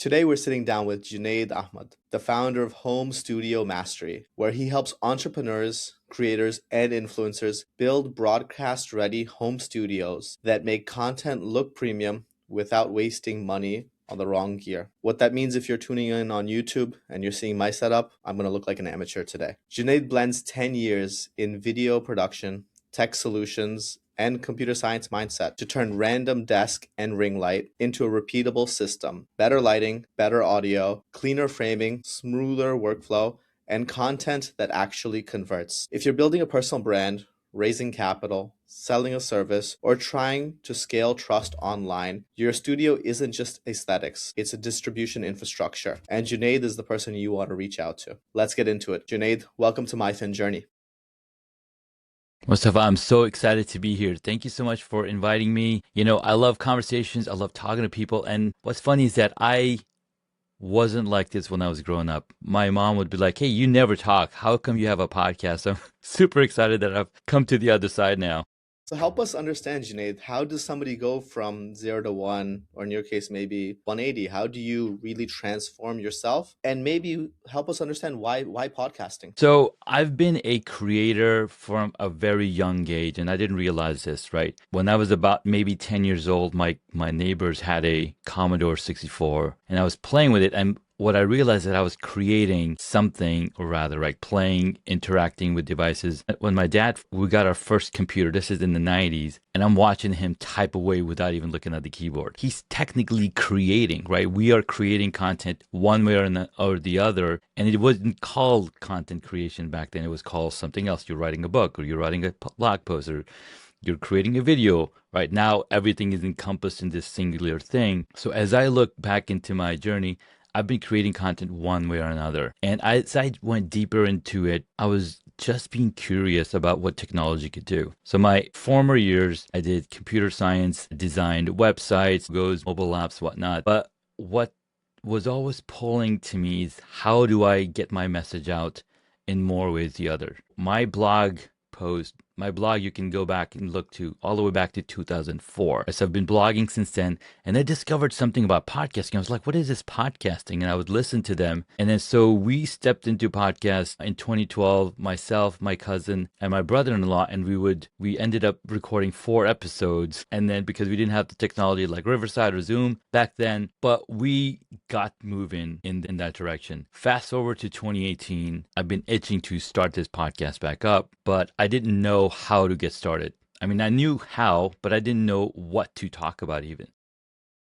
Today, we're sitting down with Junaid Ahmed, the founder of Home Studio Mastery, where he helps entrepreneurs, creators, and influencers build broadcast-ready home studios that make content look premium without wasting money on the wrong gear. What that means if you're tuning in on YouTube and you're seeing my setup, I'm going to look like an amateur today. Junaid blends 10 years in video production, tech solutions, and computer science mindset to turn random desk and ring light into a repeatable system. Better lighting, better audio, cleaner framing, smoother workflow, and content that actually converts. If you're building a personal brand, raising capital, selling a service, or trying to scale trust online, your studio isn't just aesthetics, it's a distribution infrastructure. And Junaid is the person you want to reach out to. Let's get into it. Junaid, welcome to MyFinJourney. Mustafa, I'm so excited to be here. Thank you so much for inviting me. I love conversations. I love talking to people. And what's funny is that I wasn't like this when I was growing up. My mom would be like, hey, you never talk. How come you have a podcast? I'm super excited that I've come to the other side now. So help us understand, Junaid, how does somebody go from 0 to 1, or in your case, maybe 180? How do you really transform yourself? And maybe help us understand why podcasting? So I've been a creator from a very young age, and I didn't realize this, right? When I was about maybe 10 years old, my neighbors had a Commodore 64, and I was playing with it. And what I realized that I was creating something, or rather, like playing, interacting with devices. When we got our first computer, this is in the 90s, and I'm watching him type away without even looking at the keyboard. He's technically creating, right? We are creating content one way or the other, and it wasn't called content creation back then. It was called something else. You're writing a book, or you're writing a blog post, or you're creating a video. Right now, everything is encompassed in this singular thing. So as I look back into my journey, I've been creating content one way or another. And as I went deeper into it, I was just being curious about what technology could do. So my former years, I did computer science, designed websites, mobile apps, whatnot. But what was always pulling to me is, how do I get my message out in more ways than the other? My blog, you can go back and look to all the way back to 2004. So I've been blogging since then, and I discovered something about podcasting. I was like, what is this podcasting? And I would listen to them. And then so we stepped into podcasts in 2012, myself, my cousin, and my brother-in-law, and we ended up recording 4 episodes. And then because we didn't have the technology like Riverside or Zoom back then, but we got moving in that direction. Fast forward to 2018, I've been itching to start this podcast back up, but I didn't know how to get started. I mean, I knew how, but I didn't know what to talk about even.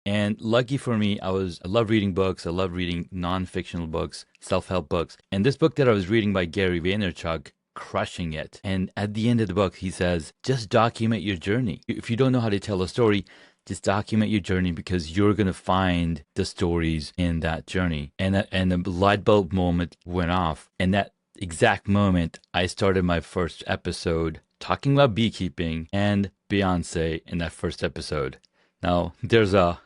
And lucky for me, I love reading books. I love reading non-fictional books, self-help books. And this book that I was reading by Gary Vaynerchuk, crushing it. And at the end of the book, he says, just document your journey. If you don't know how to tell a story, just document your journey, because you're going to find the stories in that journey. And a light bulb moment went off. And that exact moment, I started my first episode talking about beekeeping and Beyonce in that first episode. Now, there's a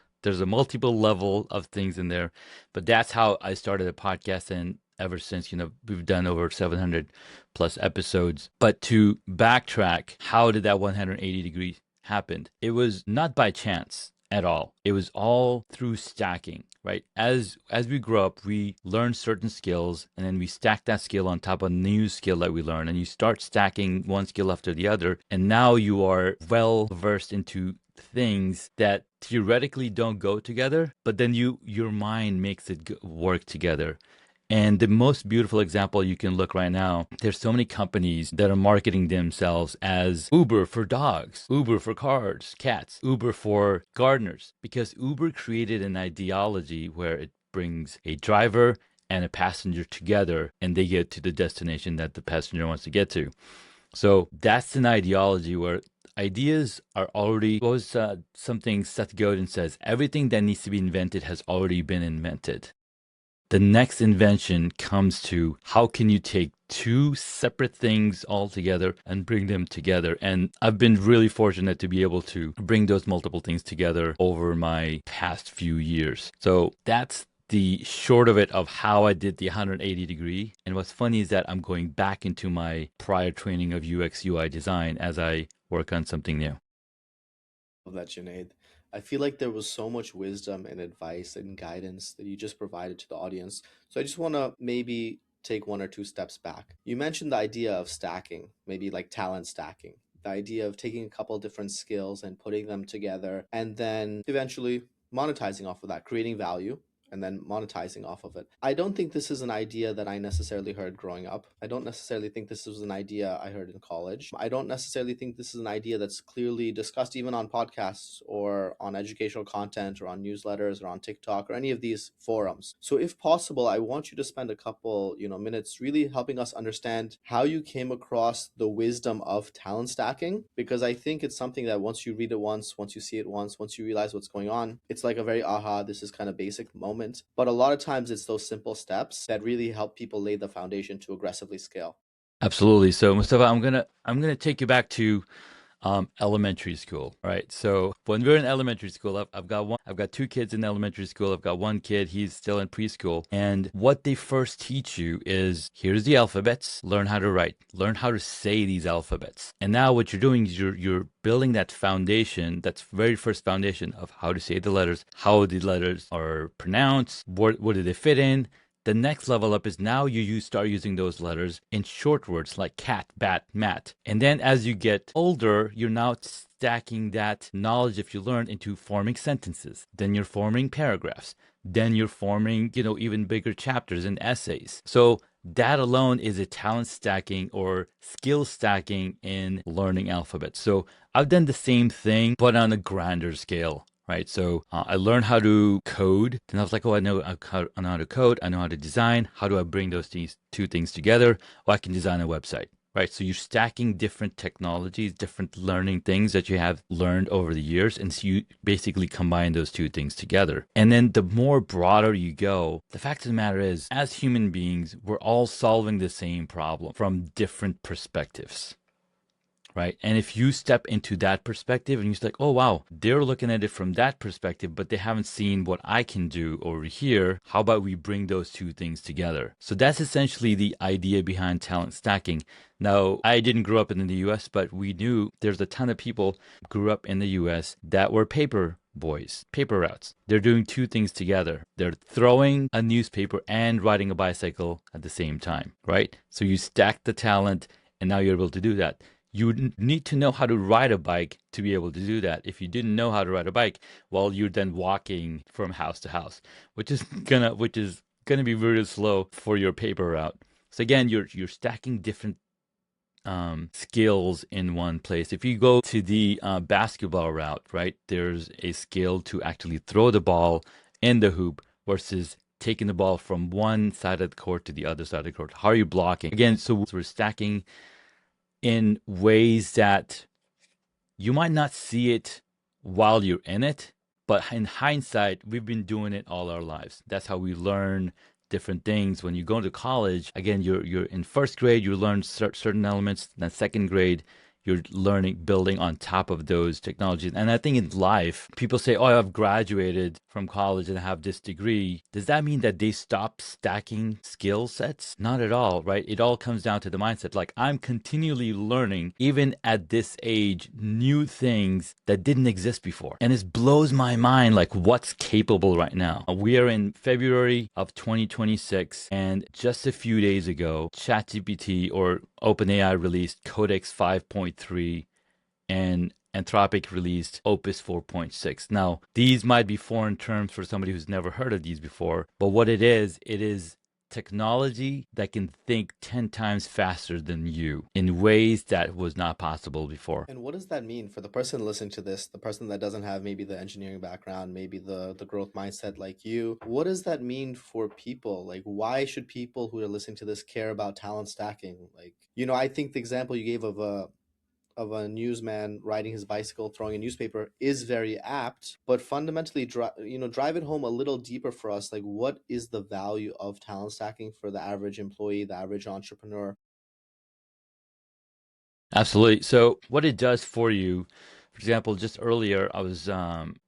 multiple level of things in there, but that's how I started a podcast. And ever since, we've done over 700 plus episodes. But to backtrack, how did that 180 degree happen? It was not by chance at all. It was all through stacking, right? As we grow up, we learn certain skills, and then we stack that skill on top of a new skill that we learn, and you start stacking one skill after the other, and now you are well versed into things that theoretically don't go together, but then your mind makes it work together. And the most beautiful example you can look right now, there's so many companies that are marketing themselves as Uber for dogs, Uber for cats, Uber for gardeners, because Uber created an ideology where it brings a driver and a passenger together, and they get to the destination that the passenger wants to get to. So that's an ideology where ideas are already, something Seth Godin says, everything that needs to be invented has already been invented. The next invention comes to, how can you take 2 separate things all together and bring them together? And I've been really fortunate to be able to bring those multiple things together over my past few years. So that's the short of it of how I did the 180 degree. And what's funny is that I'm going back into my prior training of UX UI design as I work on something new. Love that, Junaid. I feel like there was so much wisdom and advice and guidance that you just provided to the audience. So I just want to maybe take one or two steps back. You mentioned the idea of stacking, maybe like talent stacking, the idea of taking a couple different skills and putting them together and then eventually monetizing off of that, creating value and then monetizing off of it. I don't think this is an idea that I necessarily heard growing up. I don't necessarily think this was an idea I heard in college. I don't necessarily think this is an idea that's clearly discussed even on podcasts or on educational content or on newsletters or on TikTok or any of these forums. So if possible, I want you to spend a couple, minutes really helping us understand how you came across the wisdom of talent stacking, because I think it's something that once you read it once, once you see it once, once you realize what's going on, it's like a very this is kind of basic moment. But a lot of times it's those simple steps that really help people lay the foundation to aggressively scale. Absolutely. So Mustafa, I'm gonna take you back to elementary school, right? So when we were in elementary school, I've got two kids in elementary school. I've got one kid, he's still in preschool. And what they first teach you is here's the alphabets, learn how to write, learn how to say these alphabets. And now what you're doing is you're building that foundation, that's very first foundation of how to say the letters, how the letters are pronounced, what do they fit in. The next level up is now you start using those letters in short words like cat, bat, mat. And then as you get older, you're now stacking that knowledge if you learned into forming sentences. Then you're forming paragraphs. Then you're forming, even bigger chapters and essays. So that alone is a talent stacking or skill stacking in learning alphabets. So I've done the same thing, but on a grander scale. Right. So I learned how to code. Then I was like, I know how to code. I know how to design. How do I bring those two things together? Well, I can design a website. Right. So you're stacking different technologies, different learning things that you have learned over the years. And so you basically combine those two things together. And then the more broader you go, the fact of the matter is, as human beings, we're all solving the same problem from different perspectives. Right. And if you step into that perspective and you're like, oh, wow, they're looking at it from that perspective, but they haven't seen what I can do over here. How about we bring those two things together? So that's essentially the idea behind talent stacking. Now, I didn't grow up in the US, but we knew there's a ton of people who grew up in the US that were paper boys, paper routes. They're doing two things together. They're throwing a newspaper and riding a bicycle at the same time. Right. So you stack the talent and now you're able to do that. You need to know how to ride a bike to be able to do that. If you didn't know how to ride a bike, well, you're then walking from house to house, which is gonna be really slow for your paper route. So again, you're stacking different skills in one place. If you go to the basketball route, right, there's a skill to actually throw the ball in the hoop versus taking the ball from one side of the court to the other side of the court. How are you blocking? Again, so we're stacking in ways that you might not see it while you're in it, but in hindsight, we've been doing it all our lives. That's how we learn different things. When you go to college, again, you're in first grade, you learn certain elements. Then second grade, you're building on top of those technologies. And I think in life, people say, oh, I've graduated from college and I have this degree. Does that mean that they stop stacking skill sets? Not at all, right? It all comes down to the mindset. Like, I'm continually learning, even at this age, new things that didn't exist before. And it blows my mind, like, what's capable right now. We are in February of 2026, and just a few days ago, ChatGPT or OpenAI released Codex 5.3 and Anthropic released Opus 4.6. Now, these might be foreign terms for somebody who's never heard of these before, but what it is technology that can think 10 times faster than you in ways that was not possible before. And what does that mean for the person listening to this, the person that doesn't have maybe the engineering background, maybe the growth mindset like you? What does that mean for people? Like, why should people who are listening to this care about talent stacking? Like, I think the example you gave of a newsman riding his bicycle, throwing a newspaper is very apt, but fundamentally, drive it home a little deeper for us. Like, what is the value of talent stacking for the average employee, the average entrepreneur? Absolutely. So what it does for you, for example, just earlier, I was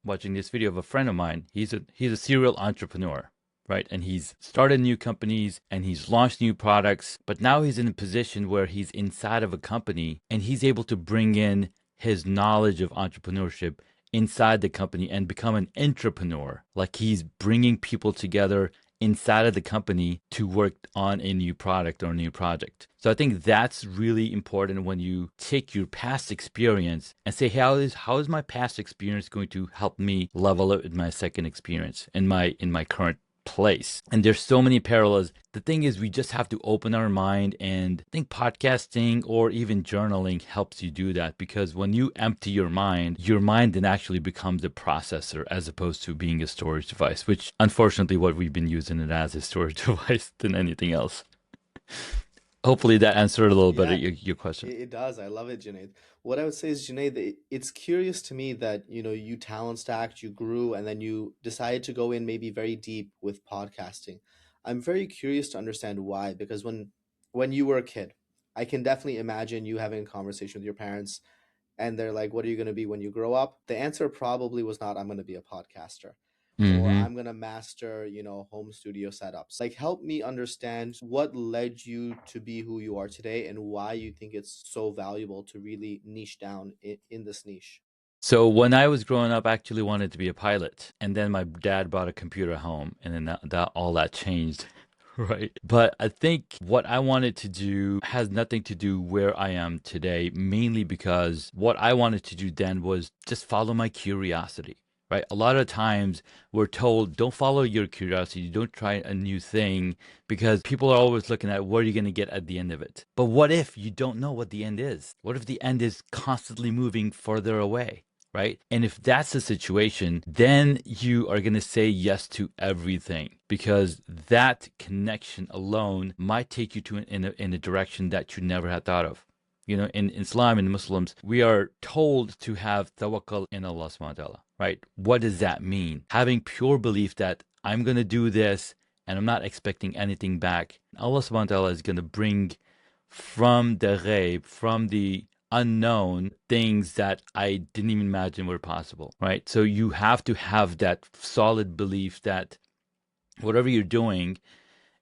watching this video of a friend of mine. He's a serial entrepreneur, right? And he's started new companies and he's launched new products, but now he's in a position where he's inside of a company and he's able to bring in his knowledge of entrepreneurship inside the company and become an entrepreneur. Like he's bringing people together inside of the company to work on a new product or a new project. So I think that's really important when you take your past experience and say, how is my past experience going to help me level up in my second experience in my current place? And there's so many parallels. The thing is, we just have to open our mind, and I think podcasting or even journaling helps you do that, because when you empty your mind then actually becomes a processor as opposed to being a storage device, which unfortunately what we've been using it as a storage device than anything else. Hopefully that answered a little bit of your question. It does. I love it, Junaid. What I would say is, Junaid, that it's curious to me that, you talent stacked, you grew, and then you decided to go in maybe very deep with podcasting. I'm very curious to understand why, because when you were a kid, I can definitely imagine you having a conversation with your parents and they're like, "What are you going to be when you grow up?" The answer probably was not, "I'm going to be a podcaster," or Mm-hmm. "I'm going to master, home studio setups." Like, help me understand what led you to be who you are today and why you think it's so valuable to really niche down in this niche. So when I was growing up, I actually wanted to be a pilot, and then my dad brought a computer home, and then that all that changed, right? But I think what I wanted to do has nothing to do where I am today, mainly because what I wanted to do then was just follow my curiosity. Right. A lot of times we're told, don't follow your curiosity, don't try a new thing, because people are always looking at what are you going to get at the end of it. But what if you don't know what the end is? What if the end is constantly moving further away? Right. And if that's the situation, then you are going to say yes to everything, because that connection alone might take you to in a direction that you never had thought of. In Islam and Muslims, we are told to have tawakkul in Allah subhanahu wa ta'ala, right? What does that mean? Having pure belief that I'm going to do this and I'm not expecting anything back. Allah subhanahu wa ta'ala is going to bring from the ghaib, from the unknown, things that I didn't even imagine were possible, right? So you have to have that solid belief that whatever you're doing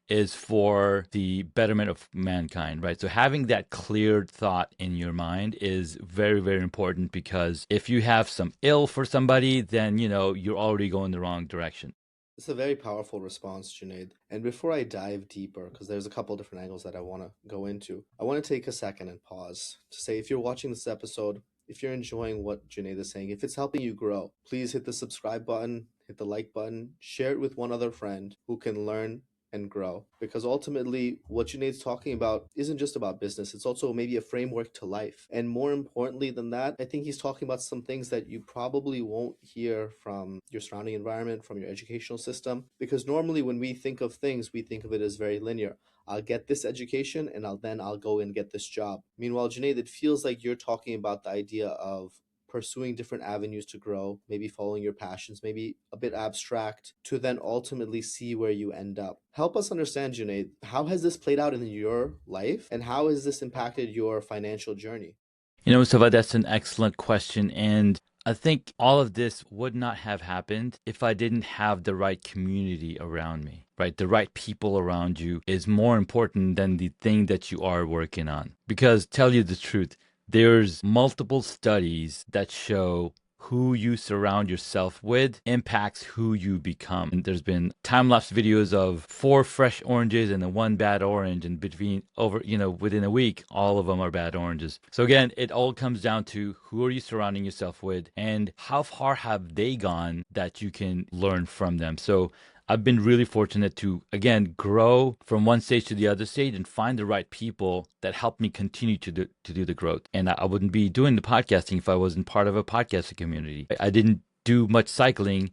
is for the betterment of mankind, right? So having that clear thought in your mind is very, very important, because if you have some ill for somebody, then, you're already going the wrong direction. It's a very powerful response, Junaid. And before I dive deeper, because there's a couple different angles that I want to go into, I want to take a second and pause to say, if you're watching this episode, if you're enjoying what Junaid is saying, if it's helping you grow, please hit the subscribe button, hit the like button, share it with one other friend who can learn and grow. Because ultimately, what Junaid's talking about isn't just about business, it's also maybe a framework to life. And more importantly than that, I think he's talking about some things that you probably won't hear from your surrounding environment, from your educational system. Because normally when we think of things, we think of it as very linear. I'll get this education and I'll go and get this job. Meanwhile, Junaid, it feels like you're talking about the idea of pursuing different avenues to grow, maybe following your passions, maybe a bit abstract, to then ultimately see where you end up. Help us understand, Junaid, how has this played out in your life and how has this impacted your financial journey? Mustafa, that's an excellent question. And I think all of this would not have happened if I didn't have the right community around me, right? The right people around you is more important than the thing that you are working on. Because tell you the truth, there's multiple studies that show who you surround yourself with impacts who you become. And there's been time-lapse videos of 4 fresh oranges and then 1 bad orange, and within a week, all of them are bad oranges. So again, it all comes down to who are you surrounding yourself with and how far have they gone that you can learn from them. So I've been really fortunate to, again, grow from one stage to the other stage and find the right people that help me continue to do the growth. And I wouldn't be doing the podcasting if I wasn't part of a podcasting community. I didn't do much cycling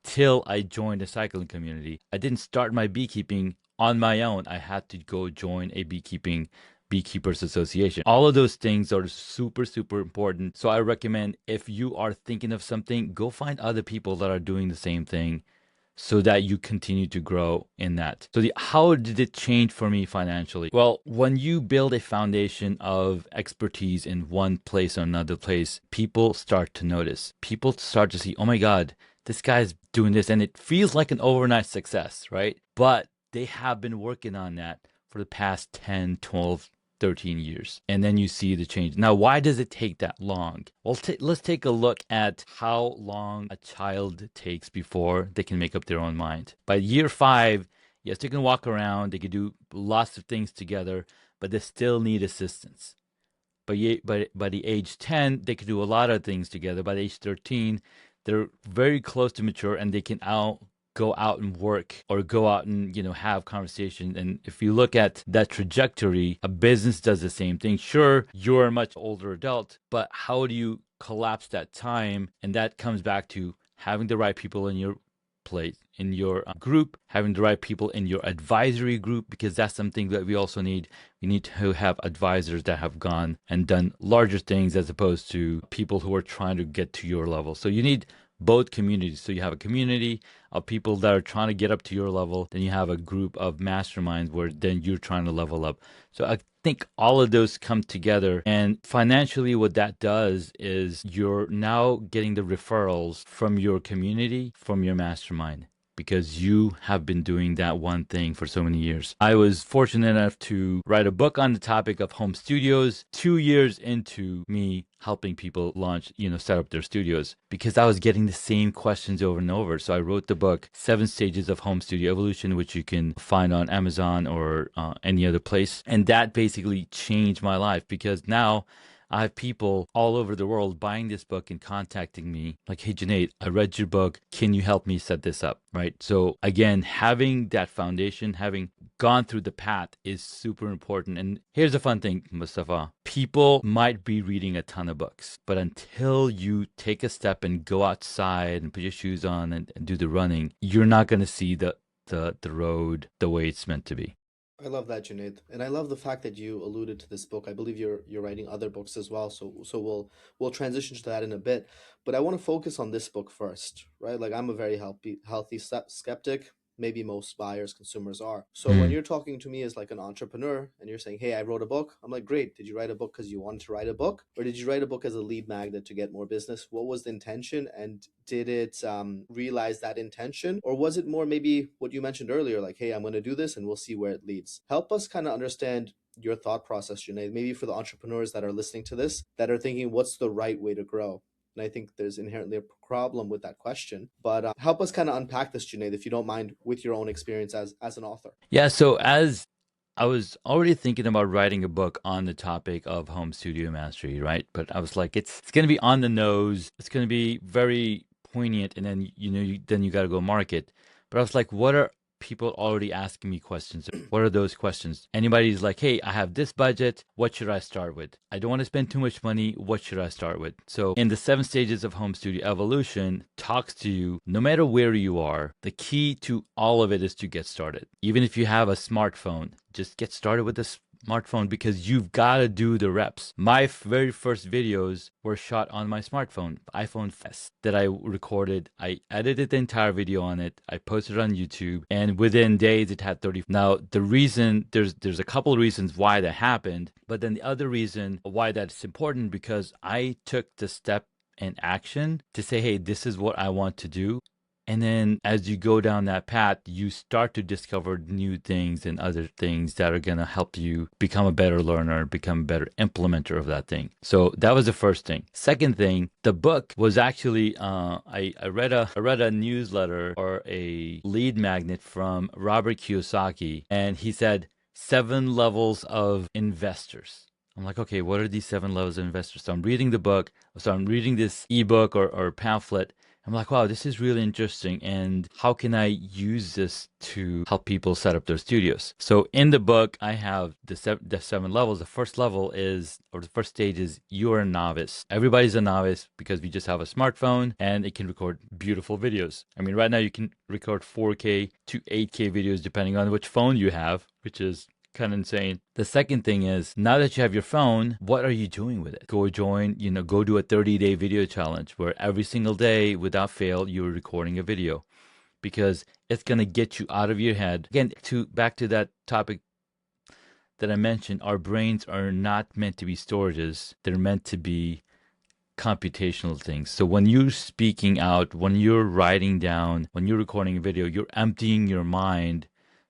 till I joined a cycling community. I didn't start my beekeeping on my own. I had to go join a beekeepers association. All of those things are super, super important. So I recommend, if you are thinking of something, go find other people that are doing the same thing, so that you continue to grow in that. So how did it change for me financially? Well, when you build a foundation of expertise in one place or another place, people start to notice. People start to see, oh my God, this guy's doing this. And it feels like an overnight success, right? But they have been working on that for the past 10, 12, 13 years. And then you see the change. Now, why does it take that long? Well, let's take a look at how long a child takes before they can make up their own mind. By year 5, yes, they can walk around, they can do lots of things together, but they still need assistance. But by the age 10, they can do a lot of things together. By the age 13, they're very close to mature and they can go out and work or go out and have conversation. And if you look at that trajectory, a business does the same thing. Sure, you're a much older adult, but how do you collapse that time? And that comes back to having the right people in your place, in your group, having the right people in your advisory group, because that's something that we also need. We need to have advisors that have gone and done larger things as opposed to people who are trying to get to your level. So you need both communities. So you have a community of people that are trying to get up to your level. Then you have a group of masterminds where then you're trying to level up. So I think all of those come together. And financially, what that does is you're now getting the referrals from your community, from your mastermind, because you have been doing that one thing for so many years. I was fortunate enough to write a book on the topic of home studios 2 years into me helping people launch, set up their studios, because I was getting the same questions over and over. So I wrote the book, 7 Stages of Home Studio Evolution, which you can find on Amazon or any other place. And that basically changed my life, because now I have people all over the world buying this book and contacting me like, hey, Junaid, I read your book. Can you help me set this up? Right. So again, having that foundation, having gone through the path is super important. And here's the fun thing, Mustafa. People might be reading a ton of books, but until you take a step and go outside and put your shoes on and do the running, you're not going to see the road the way it's meant to be. I love that, Junaid, and I love the fact that you alluded to this book. I believe you're writing other books as well, so we'll transition to that in a bit. But I want to focus on this book first, right? Like I'm a very healthy skeptic. Maybe most buyers, consumers are. So when you're talking to me as like an entrepreneur and you're saying, "Hey, I wrote a book," I'm like, "Great. Did you write a book because you wanted to write a book, or did you write a book as a lead magnet to get more business? What was the intention, and did it realize that intention, or was it more maybe what you mentioned earlier, like, hey, I'm going to do this and we'll see where it leads?" Help us kind of understand your thought process, Junaid. Maybe for the entrepreneurs that are listening to this, that are thinking, "What's the right way to grow?" And I think there's inherently a problem with that question. But help us kind of unpack this, Junaid, if you don't mind, with your own experience as an author. Yeah, so as I was already thinking about writing a book on the topic of home studio mastery, right? But I was like, it's going to be on the nose. It's going to be very poignant, and then then you got to go market. But I was like, what are people already asking me questions? What are those questions? Anybody's like, hey, I have this budget. What should I start with? I don't want to spend too much money. What should I start with? So in the 7 stages of home studio evolution talks to you, no matter where you are, the key to all of it is to get started. Even if you have a smartphone, just get started with a smartphone, because you've got to do the reps. My very first videos were shot on my smartphone, iPhone 5 that I recorded. I edited the entire video on it. I posted it on YouTube, and within days it had 30. Now the reason, there's a couple of reasons why that happened, but then the other reason why that's important, because I took the step and action to say, hey, this is what I want to do. And then as you go down that path, you start to discover new things and other things that are going to help you become a better learner, become a better implementer of that thing. So that was the first thing. Second thing, the book was actually, I read a newsletter or a lead magnet from Robert Kiyosaki, and he said 7 levels of investors. I'm like, okay, what are these 7 levels of investors? So I'm reading the book. So I'm reading this ebook or pamphlet. I'm like, wow, this is really interesting. And how can I use this to help people set up their studios? So in the book, I have the 7 levels. The first level is, or the first stage is, you're a novice. Everybody's a novice because we just have a smartphone and it can record beautiful videos. I mean, right now you can record 4K to 8K videos depending on which phone you have, which is kind of insane. The second thing is, now that you have your phone, what are you doing with it? Go do a 30-day video challenge where every single day without fail you're recording a video, because it's going to get you out of your head. Again, back to that topic that I mentioned, our brains are not meant to be storages. They're meant to be computational things. So when you're speaking out, when you're writing down, when you're recording a video, you're emptying your mind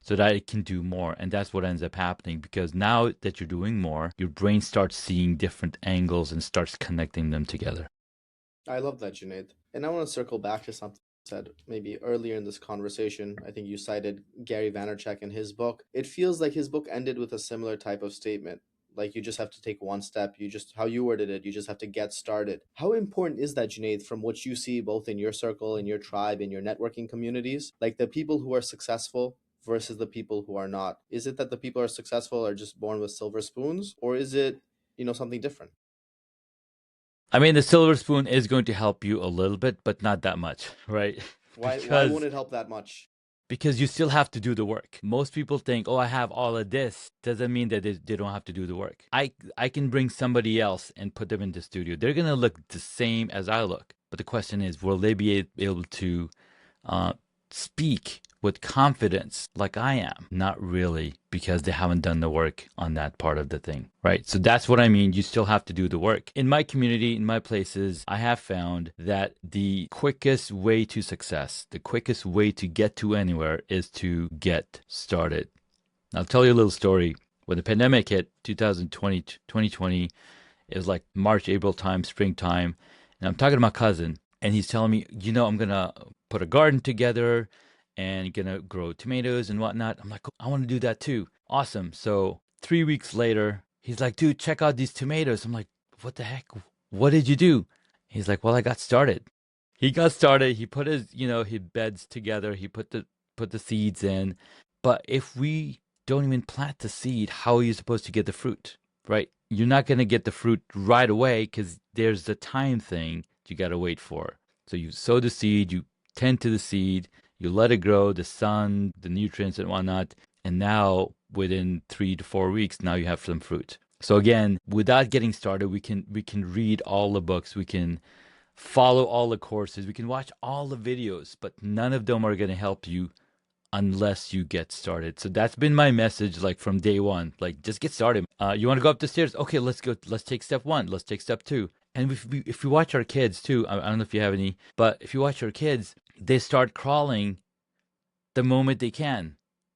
so that it can do more. And that's what ends up happening, because now that you're doing more, your brain starts seeing different angles and starts connecting them together. I love that, Junaid. And I want to circle back to something you said maybe earlier in this conversation. I think you cited Gary Vaynerchuk in his book. It feels like his book ended with a similar type of statement. Like you just have to take one step. You just, how you worded it, you just have to get started. How important is that, Junaid, from what you see both in your circle, in your tribe, in your networking communities? Like the people who are successful versus the people who are not. Is it that the people who are successful are just born with silver spoons, or is it, something different? I mean, the silver spoon is going to help you a little bit, but not that much, right? Why won't it help that much? Because you still have to do the work. Most people think, oh, I have all of this. Doesn't mean that they don't have to do the work. I can bring somebody else and put them in the studio. They're going to look the same as I look. But the question is, will they be able to speak with confidence like I am? Not really, because they haven't done the work on that part of the thing, right? So that's what I mean. You still have to do the work. In my community, in my places, I have found that the quickest way to success, the quickest way to get to anywhere is to get started. I'll tell you a little story. When the pandemic hit, 2020, it was like March, April time, springtime. And I'm talking to my cousin, and he's telling me, I'm going to put a garden together and gonna grow tomatoes and whatnot. I'm like, I want to do that too. Awesome. So 3 weeks later, he's like, dude, check out these tomatoes. I'm like, what the heck? What did you do? He's like, well, I got started. He got started. He put his beds together. He put the seeds in. But if we don't even plant the seed, how are you supposed to get the fruit, right? You're not going to get the fruit right away because there's the time thing you got to wait for. So you sow the seed, you tend to the seed, you let it grow, the sun, the nutrients and whatnot. And now within 3 to 4 weeks, now you have some fruit. So again, without getting started, we can read all the books, we can follow all the courses, we can watch all the videos, but none of them are going to help you unless you get started. So that's been my message, like from day one, like just get started. You want to go up the stairs? Okay, let's go. Let's take step 1. Let's take step 2. And if we watch our kids too, I don't know if you have any, but if you watch our kids, they start crawling the moment they can,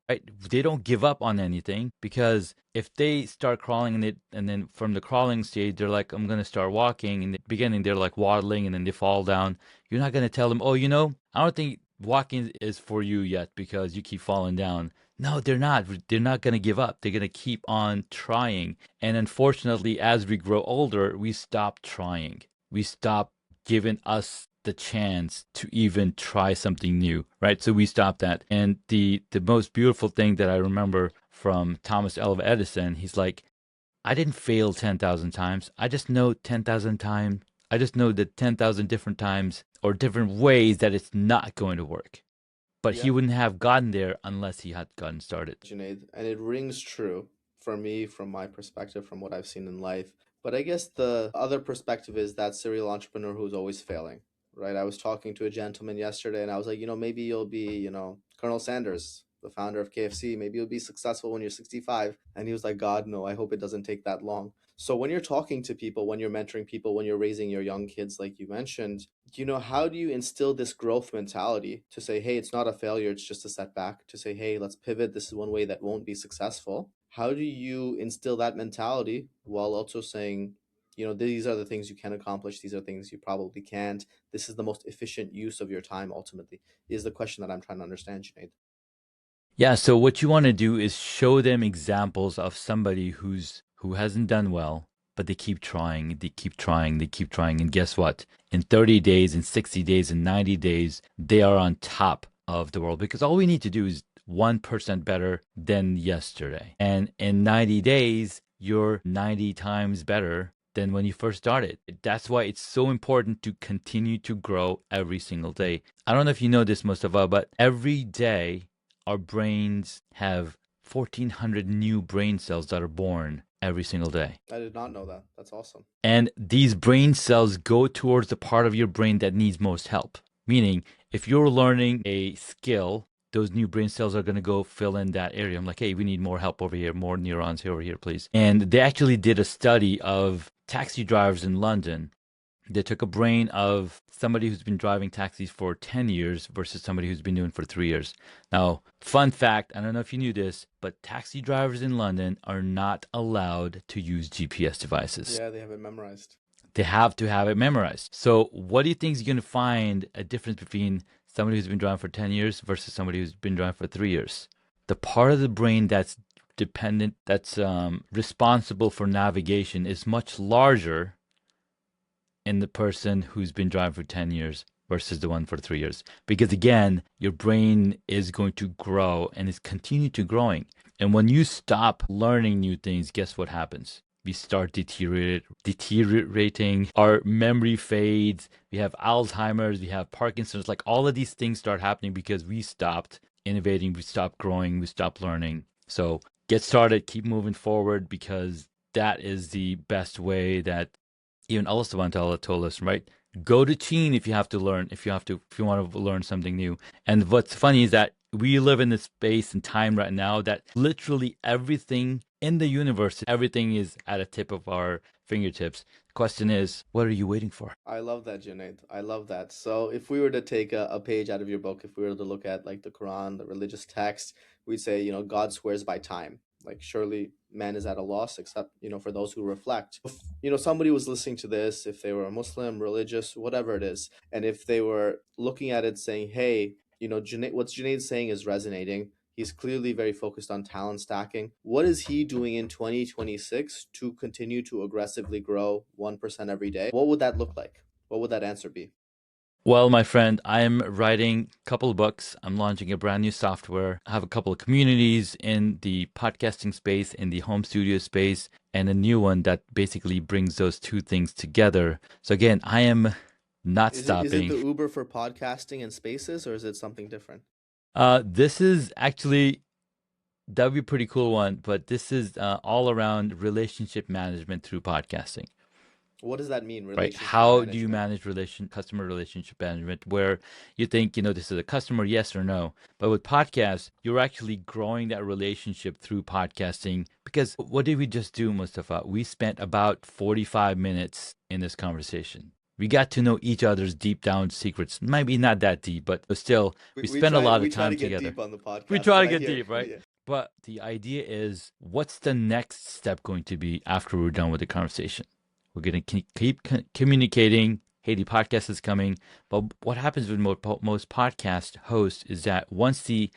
right? They don't give up on anything, because if they start crawling and then from the crawling stage, they're like, I'm going to start walking. In the beginning, they're like waddling and then they fall down. You're not going to tell them, oh, I don't think walking is for you yet because you keep falling down. No, they're not. They're not going to give up. They're going to keep on trying. And unfortunately, as we grow older, we stop trying. We stop giving us the chance to even try something new, right? So we stop that. And the most beautiful thing that I remember from Thomas Alva Edison, he's like, I didn't fail 10,000 times. I just know 10,000 times. I just know that 10,000 different times or different ways that it's not going to work. But he wouldn't have gotten there unless he had gotten started. Junaid, and it rings true for me, from my perspective, from what I've seen in life. But I guess the other perspective is that serial entrepreneur who's always failing, right? I was talking to a gentleman yesterday and I was like, maybe you'll be, Colonel Sanders, the founder of KFC. Maybe you'll be successful when you're 65. And he was like, God, no, I hope it doesn't take that long. So when you're talking to people, when you're mentoring people, when you're raising your young kids, like you mentioned, how do you instill this growth mentality to say, hey, it's not a failure, it's just a setback, to say, hey, let's pivot. This is one way that won't be successful. How do you instill that mentality while also saying, these are the things you can accomplish, these are things you probably can't, this is the most efficient use of your time ultimately, is the question that I'm trying to understand, Junaid. Yeah, so what you want to do is show them examples of somebody who hasn't done well, but they keep trying, they keep trying, they keep trying. And guess what? In 30 days, in 60 days, in 90 days, they are on top of the world, because all we need to do is 1% better than yesterday. And in 90 days, you're 90 times better than when you first started. That's why it's so important to continue to grow every single day. I don't know if you know this, Mustafa, but every day our brains have 1,400 new brain cells that are born every single day. I did not know that. That's awesome. And these brain cells go towards the part of your brain that needs most help. Meaning, if you're learning a skill, those new brain cells are going to go fill in that area. I'm like, hey, we need more help over here, more neurons over here, please. And they actually did a study of taxi drivers in London. They took a brain of somebody who's been driving taxis for 10 years versus somebody who's been doing it for 3 years. Now, fun fact, I don't know if you knew this, but taxi drivers in London are not allowed to use GPS devices. Yeah, they have it memorized. They have to have it memorized. So what do you think is going to find a difference between somebody who's been driving for 10 years versus somebody who's been driving for 3 years? The part of the brain that's dependent, that's responsible for navigation is much larger in the person who's been driving for 10 years versus the one for 3 years. Because again, your brain is going to grow and is continue to growing. And when you stop learning new things, guess what happens? We start deteriorating, our memory fades, we have Alzheimer's, we have Parkinson's, like all of these things start happening because we stopped innovating, we stopped growing, we stopped learning. So get started, keep moving forward, because that is the best way that even Allah subhanahu wa ta'ala told us, right? Go to Chin if you have to learn, if you want to learn something new. And what's funny is that we live in this space and time right now that literally everything in the universe, everything is at a tip of our fingertips. The question is, what are you waiting for? I love that, Junaid. I love that. So if we were to take a page out of your book, if we were to look at like the Quran, the religious text, we'd say, God swears by time. Like surely man is at a loss except, for those who reflect. If, somebody was listening to this, if they were a Muslim, religious, whatever it is, and if they were looking at it saying, hey, what Junaid's saying is resonating. He's clearly very focused on talent stacking. What is he doing in 2026 to continue to aggressively grow 1% every day? What would that look like? What would that answer be? Well, my friend, I'm writing a couple of books. I'm launching a brand new software. I have a couple of communities in the podcasting space, in the home studio space, and a new one that basically brings those two things together. So again, I am not stopping. Is it the Uber for podcasting and spaces, or is it something different? This is actually, that would be a pretty cool one, but this is all around relationship management through podcasting. What does that mean? Right? How do you manage customer relationship management, where you think, this is a customer, yes or no? But with podcasts, you're actually growing that relationship through podcasting. Because what did we just do, Mustafa? We spent about 45 minutes in this conversation. We got to know each other's deep down secrets. Maybe not that deep, but still, we spent a lot of time together. Deep on the podcast. We try to get deep, right? Yeah. But the idea is, what's the next step going to be after we're done with the conversation? We're going to keep communicating. Hey, the podcast is coming. But what happens with most podcast hosts is that once the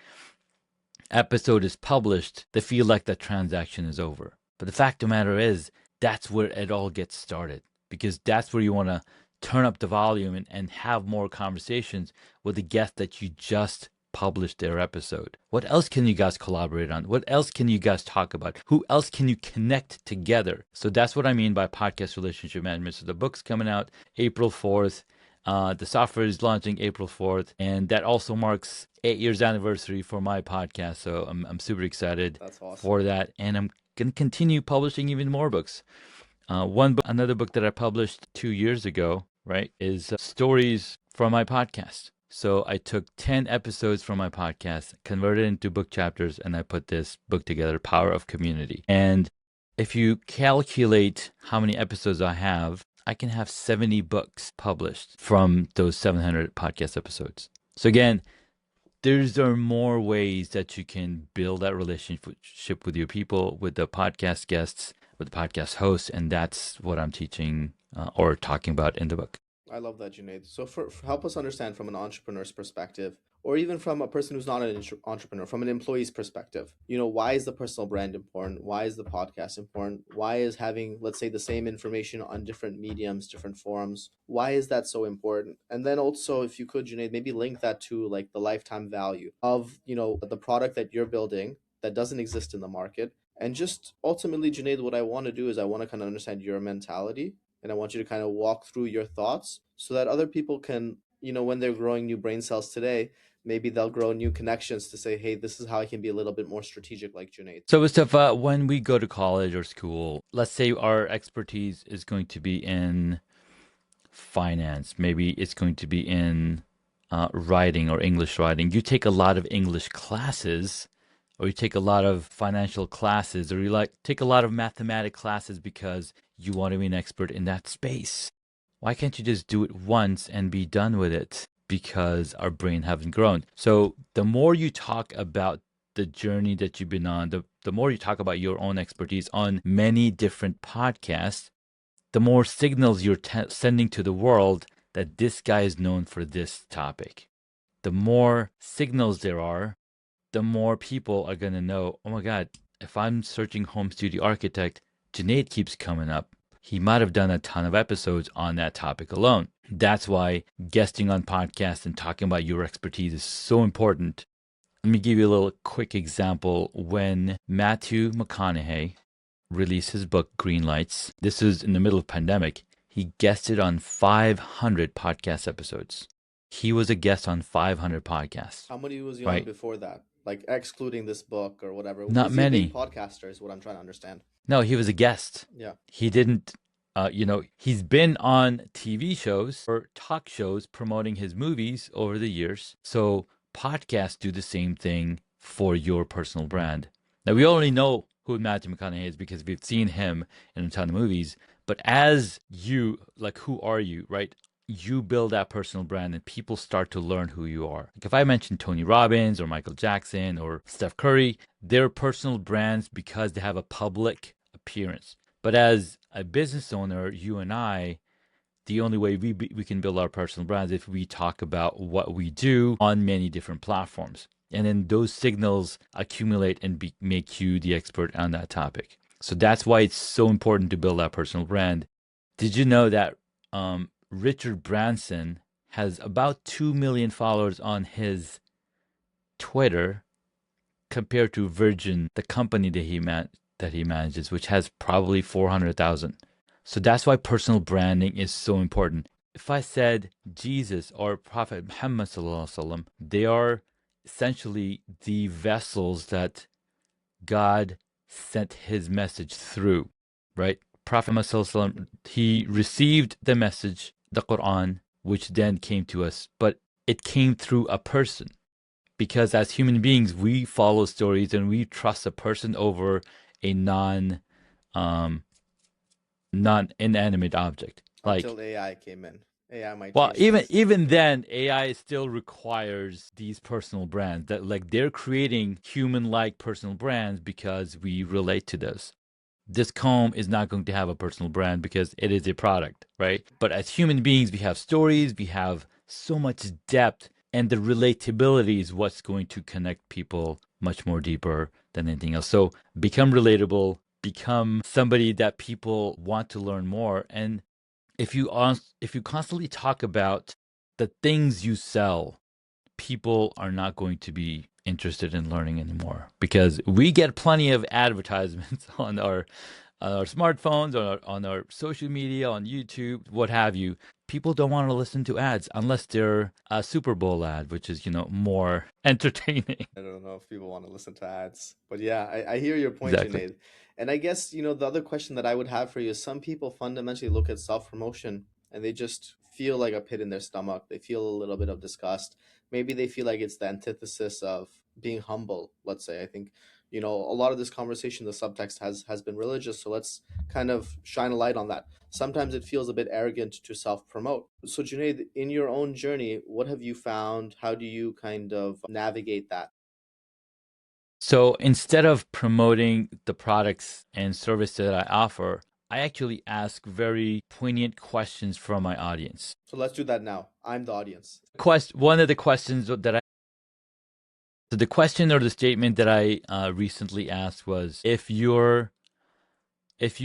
episode is published, they feel like the transaction is over. But the fact of the matter is, that's where it all gets started. Because that's where you want to turn up the volume and have more conversations with the guest that you just published their episode. What else can you guys collaborate on? What else can you guys talk about? Who else can you connect together? So that's what I mean by podcast relationship management. So the book's coming out April 4th. The software is launching April 4th. And that also marks 8 years anniversary for my podcast. So I'm super excited for that. And I'm going to continue publishing even more books. Another book that I published 2 years ago, right, is stories from my podcast. So I took 10 episodes from my podcast, converted it into book chapters, and I put this book together, Power of Community. And if you calculate how many episodes I have, I can have 70 books published from those 700 podcast episodes. So again, there are more ways that you can build that relationship with your people, with the podcast guests, with the podcast hosts, and that's what I'm teaching or talking about in the book. I love that, Junaid. So for help us understand from an entrepreneur's perspective, or even from a person who's not an entrepreneur, from an employee's perspective, why is the personal brand important? Why is the podcast important? Why is having, let's say, the same information on different mediums, different forums? Why is that so important? And then also, if you could, Junaid, maybe link that to like the lifetime value of, the product that you're building that doesn't exist in the market. And just ultimately, Junaid, what I want to do is I want to kind of understand your mentality. And I want you to kind of walk through your thoughts so that other people can, when they're growing new brain cells today, maybe they'll grow new connections to say, hey, this is how I can be a little bit more strategic like Junaid. So Mustafa, when we go to college or school, let's say our expertise is going to be in finance. Maybe it's going to be in writing or English writing. You take a lot of English classes, or you take a lot of financial classes, or you take a lot of mathematics classes because you want to be an expert in that space. Why can't you just do it once and be done with it? Because our brain haven't grown. So the more you talk about the journey that you've been on, the more you talk about your own expertise on many different podcasts, the more signals you're sending to the world that this guy is known for this topic. The more signals there are, the more people are going to know, oh my God, if I'm searching home studio architect, Junaid keeps coming up. He might have done a ton of episodes on that topic alone. That's why guesting on podcasts and talking about your expertise is so important. Let me give you a little quick example. When Matthew McConaughey released his book, Green Lights, this is in the middle of pandemic, he guested on 500 podcast episodes. He was a guest on 500 podcasts. How many was he right? on before that? Like excluding this book or whatever. Not Is many. He a big podcaster is what I'm trying to understand. No, he was a guest. Yeah. He didn't, he's been on TV shows or talk shows promoting his movies over the years. So podcasts do the same thing for your personal brand. Now, we already know who Matthew McConaughey is because we've seen him in a ton of movies. But as you, like, who are you, right? You build that personal brand and people start to learn who you are. Like if I mention Tony Robbins or Michael Jackson or Steph Curry, they're personal brands because they have a public appearance. But as a business owner, you and I, the only way we can build our personal brands is if we talk about what we do on many different platforms. And then those signals accumulate and make you the expert on that topic. So that's why it's so important to build that personal brand. Did you know that Richard Branson has about 2 million followers on his Twitter compared to Virgin, the company that he manages, which has probably 400,000. So that's why personal branding is so important. If I said Jesus or Prophet Muhammad sallallahu alaihi wasallam, they are essentially the vessels that God sent his message through, right? Prophet Muhammad sallallahu alaihi wasallam, he received the message, the Quran, which then came to us, but it came through a person. Because as human beings, we follow stories and we trust a person over a non-inanimate object. Until AI came in. AI might well, even then, AI still requires these personal brands that like they're creating human-like personal brands because we relate to those. This comb is not going to have a personal brand because it is a product, right? But as human beings, we have stories, we have so much depth, and the relatability is what's going to connect people much more deeper than anything else. So become relatable, become somebody that people want to learn more. And if you constantly talk about the things you sell, people are not going to be interested in learning anymore because we get plenty of advertisements on our smartphones, on our social media, on YouTube, what have you. People don't want to listen to ads unless they're a Super Bowl ad, which is, more entertaining. I don't know if people want to listen to ads, but yeah, I hear your point, Exactly. Junaid. And I guess, the other question that I would have for you is some people fundamentally look at self-promotion and they just feel like a pit in their stomach. They feel a little bit of disgust. Maybe they feel like it's the antithesis of being humble, let's say. I think, a lot of this conversation, the subtext has been religious. So let's kind of shine a light on that. Sometimes it feels a bit arrogant to self-promote. So Junaid, in your own journey, what have you found? How do you kind of navigate that? So instead of promoting the products and services that I offer, I actually ask very poignant questions from my audience. So let's do that now. I'm the audience. One of the questions that the question or the statement that I recently asked was, if you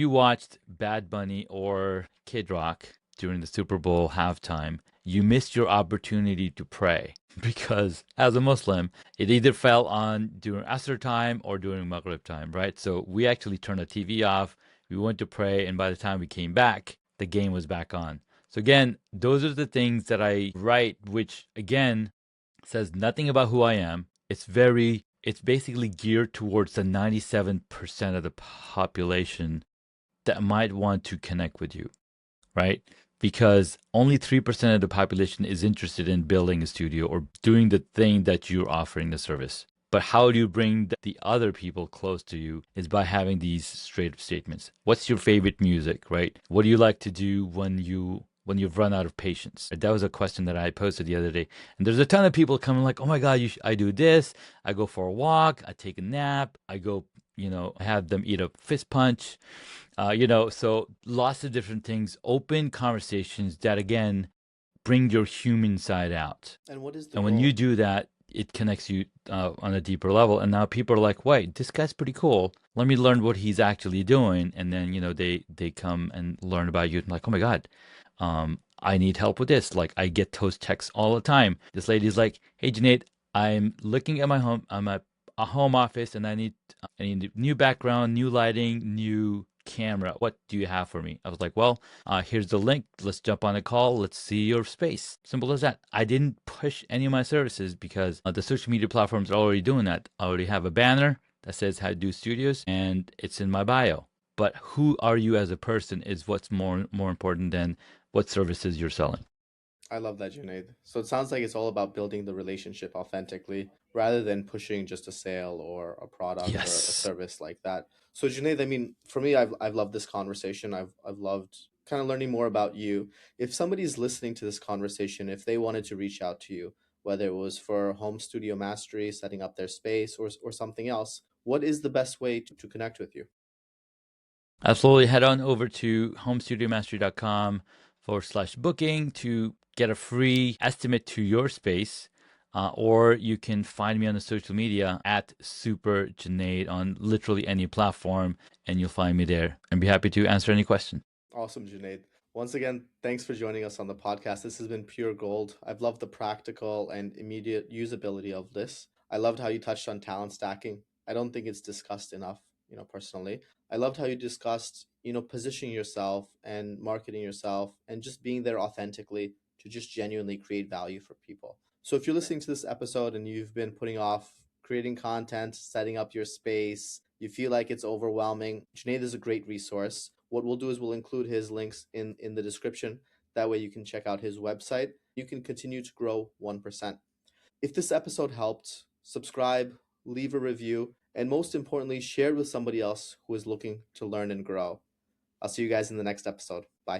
watched Bad Bunny or Kid Rock during the Super Bowl halftime, you missed your opportunity to pray because as a Muslim, it either fell on during Asr time or during Maghrib time, right? So we actually turned the TV off, we went to pray, and by the time we came back, the game was back on. So again, those are the things that I write, which again says nothing about who I am. It's basically geared towards the 97% of the population that might want to connect with you, right? Because only 3% of the population is interested in building a studio or doing the thing that you're offering the service. But how do you bring the other people close to you is by having these straight statements. What's your favorite music, right? What do you like to do when when you've run out of patience? That was a question that I posted the other day. And there's a ton of people coming like, oh my God, I do this. I go for a walk. I take a nap. I go, have them eat a fist punch. So lots of different things, open conversations that, again, bring your human side out. And what is the And when you goal? do that, it connects you on a deeper level. And now people are like, wait, this guy's pretty cool. Let me learn what he's actually doing. And then, they come and learn about you. And like, oh my God, I need help with this. Like, I get those texts all the time. This lady's like, hey, Junaid, I'm looking at my home. I'm at a home office and I need new background, new lighting, new camera. What do you have for me? I was like, well, here's the link. Let's jump on a call. Let's see your space. Simple as that. I didn't push any of my services because the social media platforms are already doing that. I already have a banner that says how to do studios and it's in my bio. But who are you as a person is what's more important than what services you're selling. I love that, Junaid. So it sounds like it's all about building the relationship authentically rather than pushing just a sale or a product or a Yes. service like that. So Junaid, I mean, for me, I've loved this conversation. I've loved kind of learning more about you. If somebody's listening to this conversation, if they wanted to reach out to you, whether it was for home studio mastery, setting up their space, or something else, what is the best way to connect with you? Absolutely. Head on over to homestudiomastery.com/booking to get a free estimate to your space. Or you can find me on the social media at Super Junaid on literally any platform, and you'll find me there. And be happy to answer any question. Awesome, Junaid. Once again, thanks for joining us on the podcast. This has been pure gold. I've loved the practical and immediate usability of this. I loved how you touched on talent stacking. I don't think it's discussed enough, personally. I loved how you discussed, positioning yourself and marketing yourself and just being there authentically to just genuinely create value for people. So if you're listening to this episode and you've been putting off creating content, setting up your space, you feel like it's overwhelming, Junaid is a great resource. What we'll do is we'll include his links in the description. That way you can check out his website. You can continue to grow 1%. If this episode helped, subscribe, leave a review, and most importantly, share it with somebody else who is looking to learn and grow. I'll see you guys in the next episode. Bye.